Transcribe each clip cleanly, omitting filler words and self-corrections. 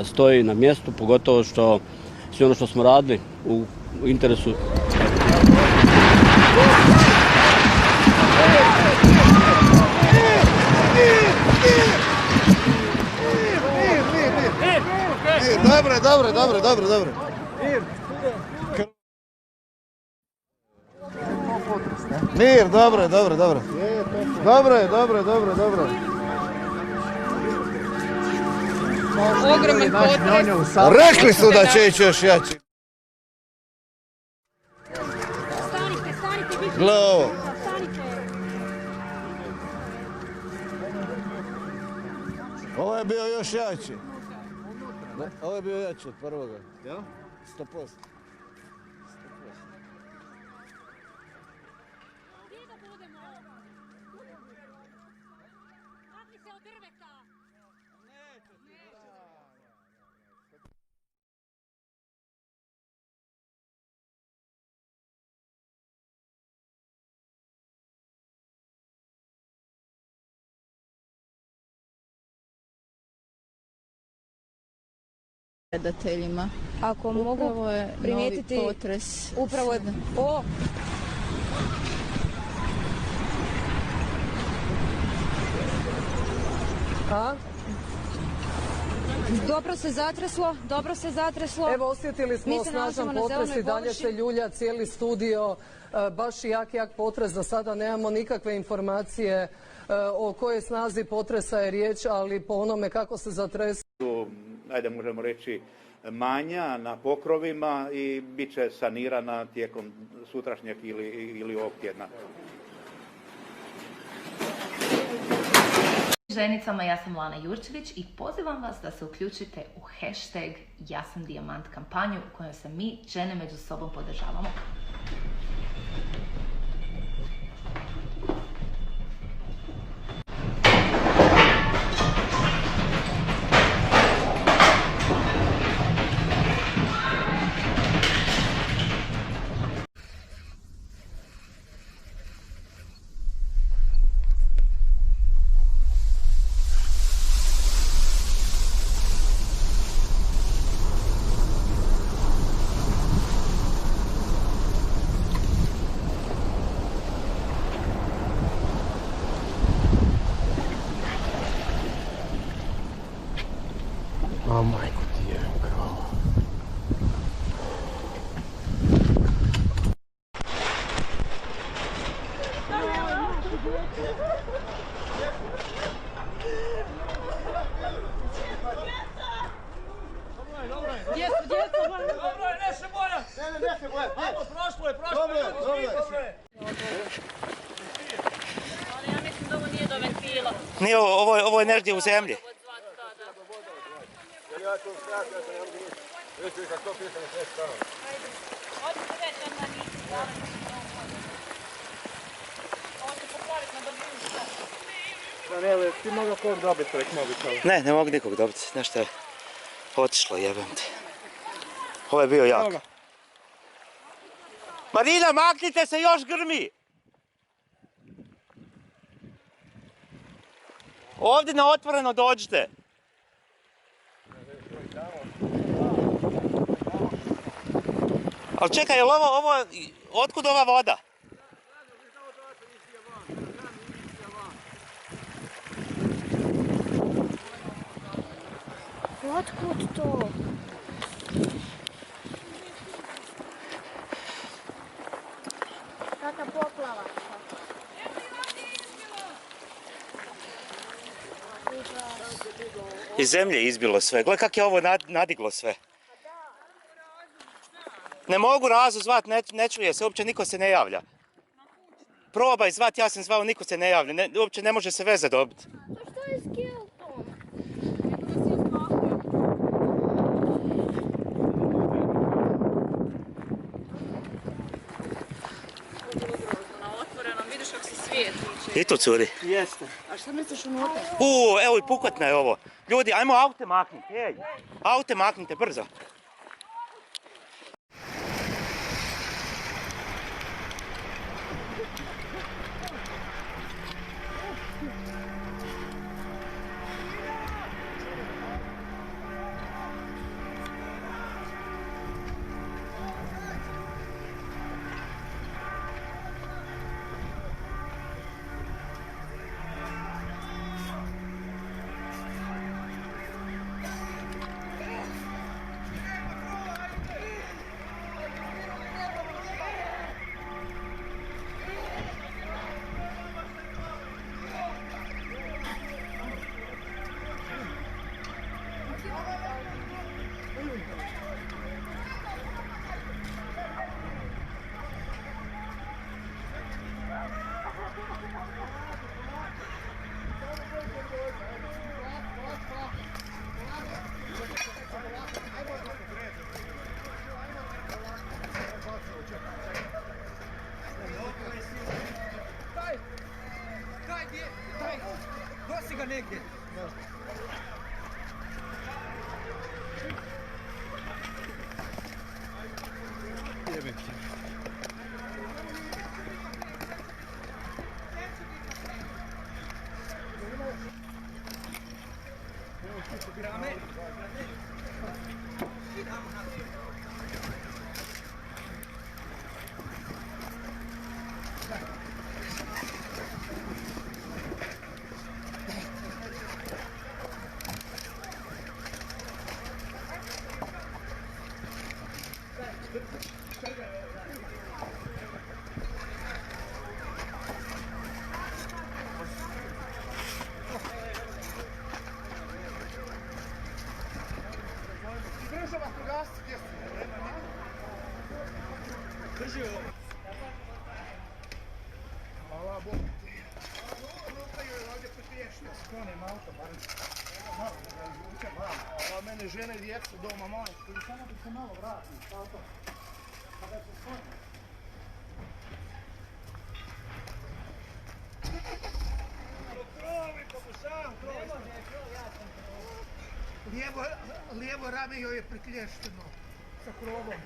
stoji na mjestu, pogotovo što sve ono što smo radili u interesu. Dobro. Mir, dobro. Dobro. Ogroman potres. Rekli su da će ići još jači. Gle ovo. Ovo je bio još jači. Ovo je bio jači od prvoga. Ja? 100%. Redateljima. Ako mogu primijetiti, novi potres. upravo je o A? dobro se zatreslo. Evo, osjetili smo snažan potres i dalje se ljulja cijeli studio. Baš jak potres, za sada nemamo nikakve informacije o kojoj snazi potresa je riječ, ali po onome kako se zatreslo. Ajde, možemo reći, manja na pokrovima i bit će sanirana tijekom sutrašnjeg ili ovog tjedna. Ženicama, ja sam Lana Jurčević i pozivam vas da se uključite u hashtag Ja sam dijamant kampanju u kojoj se mi, žene, među sobom podržavamo. O majko ti je kao. Nije, ovo je negdje u zemlji. Ti mogu kog dobiti prek mobitela? Ne mogu nikog dobiti. Nešto je otišlo, jebem te. Ovo je bio jak. Marina, maknite se, još grmi! Ovdje na otvoreno dođite. Ali čekaj, je li ovo, otkud ova voda? Otkud to? Kaka poplava. Iz zemlje izbilo sve. Gle kak je ovo nadiglo sve. Ne mogu Razu zvat, ne čuje se, uopće niko se ne javlja. Probaj zvat, ja sam zvao, niko se ne javlja, uopće ne može se veze dobiti. To što je s Kiltom? Na otvorenom, vidiš kako se svijet uče. I tu curi. Jeste. A šta misliš unutra? Evo i pukotna je ovo. Ljudi, ajmo aute maknite, aute maknite, brzo. Nosi ga negdje. Hvala Bogu. Ovdje potiješte, sklonim auto, barem. Malo da ga izvučem, a mene žene i djeca doma moje. Samo da se malo vrati, auto. Kada se skloni. Krovi, pokušavam krovi. Lijevo rame joj je priklješteno sa krovom.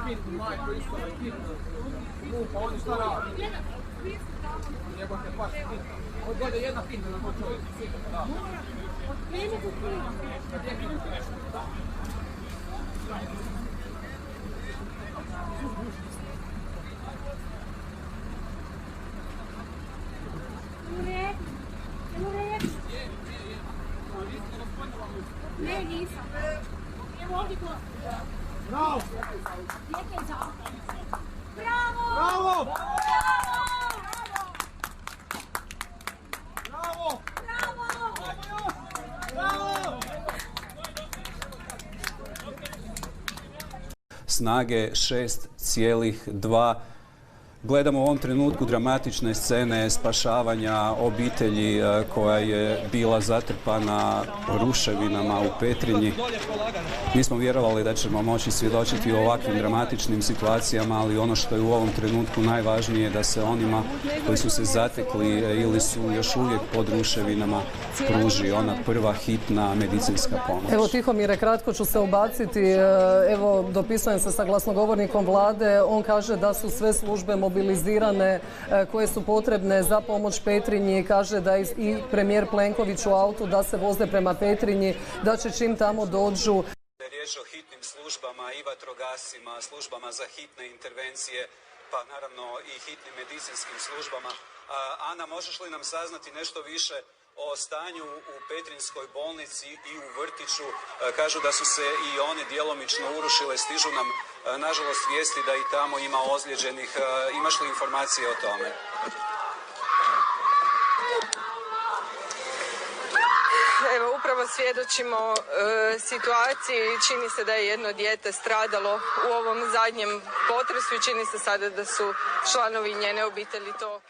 Bitno, majko isto je bitno. Lupa, oni šta radi? Jebote, baš bitno. Odgode jedna pitna na to čovjek. Da. Ne, nisam. Evo ovdje to. Bravo! Bravo! Bravo! Bravo! Bravo! Snage 6,2. Gledamo u ovom trenutku dramatične scene spašavanja obitelji koja je bila zatrpana ruševinama u Petrinji. Mi smo vjerovali da ćemo moći svjedočiti o ovakvim dramatičnim situacijama, ali ono što je u ovom trenutku najvažnije je da se onima koji su se zatekli ili su još uvijek pod ruševinama pruži ona prva hitna medicinska pomoć. Evo Tihomire, kratko ću se ubaciti. Evo, dopisujem se sa glasnogovornikom vlade. On kaže da su sve službe mobilizirane mobilizirane koje su potrebne za pomoć Petrinji. Kaže da je i premijer Plenković u autu da se voze prema Petrinji, da će čim tamo dođu. Riječ o hitnim službama i vatrogasima, službama za hitne intervencije, pa naravno i hitnim medicinskim službama. Ana, možeš li nam saznati nešto više o stanju u Petrinjskoj bolnici i u vrtiću? Kažu da su se i one djelomično urušile, stižu nam nažalost vijesti da i tamo ima ozlijeđenih. Imaš li informacije o tome? Evo, upravo svjedočimo situaciji. Čini se da je jedno dijete stradalo u ovom zadnjem potresu i čini se sada da su članovi njene obitelji to